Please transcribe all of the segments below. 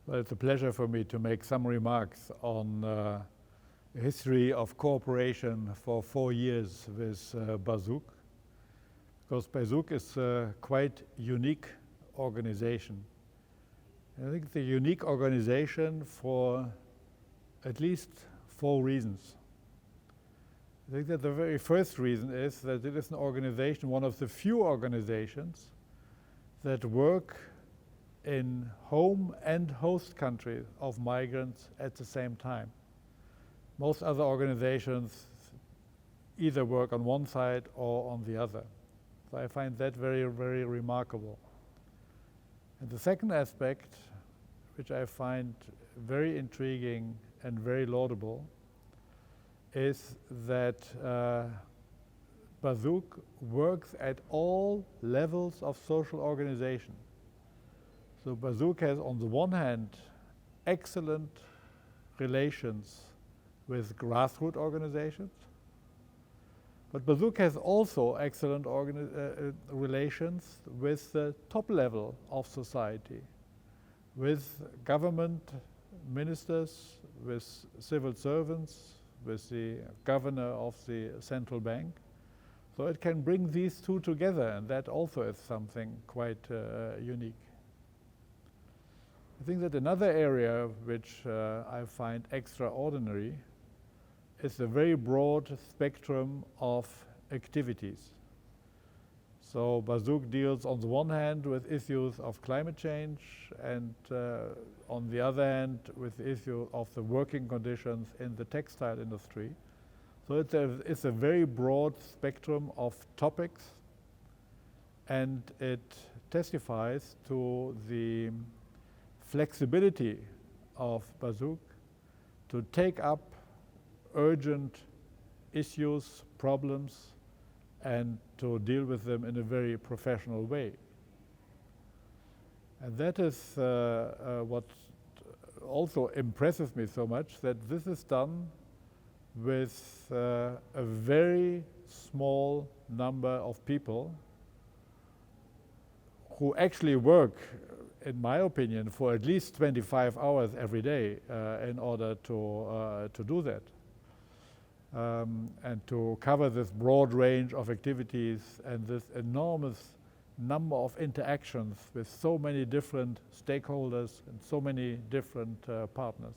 Well, it's a pleasure for me to make some remarks on the history of cooperation for 4 years with Basug, because Basug is a quite unique organization. I think it's a unique organization for at least 4 reasons. I think that the very first reason is that it is an organization, one of the few organizations that work in home and host country of migrants at the same time. Most other organizations either work on one side or on the other. So I find that very, very remarkable. And the second aspect, which I find very intriguing and very laudable, is that Basug works at all levels of social organization. So Basug has, on the one hand, excellent relations with grassroots organizations, but Basug has also excellent relations with the top level of society, with government ministers, with civil servants, with the governor of the central bank. So it can bring these two together, and that also is something quite unique. I think that another area which I find extraordinary is the very broad spectrum of activities. So Basug deals on the one hand with issues of climate change and on the other hand with the issue of the working conditions in the textile industry. So it's a very broad spectrum of topics, and it testifies to the flexibility of Basug to take up urgent issues, problems, and to deal with them in a very professional way. And that is what also impresses me so much, that this is done with a very small number of people who actually work, in my opinion, for at least 25 hours every day in order to do that. And to cover this broad range of activities and this enormous number of interactions with so many different stakeholders and so many different partners.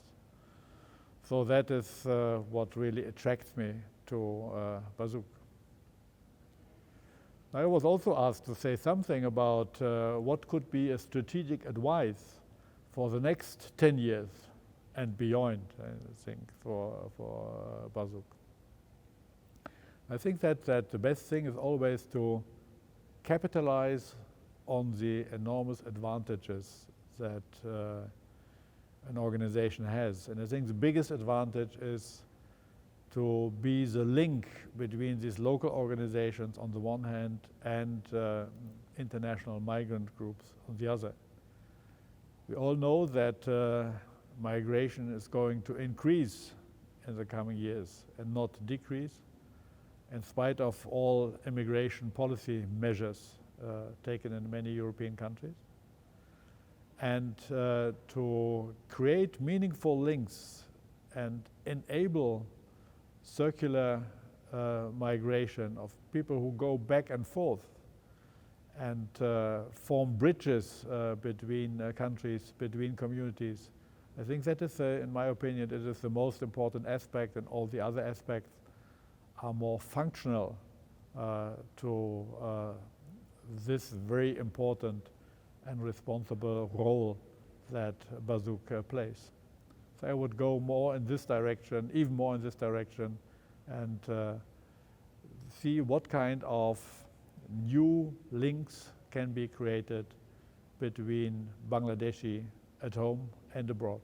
So that is what really attracts me to Basug. I was also asked to say something about what could be a strategic advice for the next 10 years and beyond, I think, for Basug. I think that the best thing is always to capitalize on the enormous advantages that an organization has. And I think the biggest advantage is to be the link between these local organizations on the one hand and international migrant groups on the other. We all know that migration is going to increase in the coming years and not decrease, in spite of all immigration policy measures taken in many European countries. And to create meaningful links and enable circular migration of people who go back and forth and form bridges between countries, between communities. I think that is, in my opinion, it is the most important aspect, and all the other aspects are more functional to this very important and responsible role that Basug plays. So I would go more in this direction, even more in this direction, and see what kind of new links can be created between Bangladeshi at home and abroad.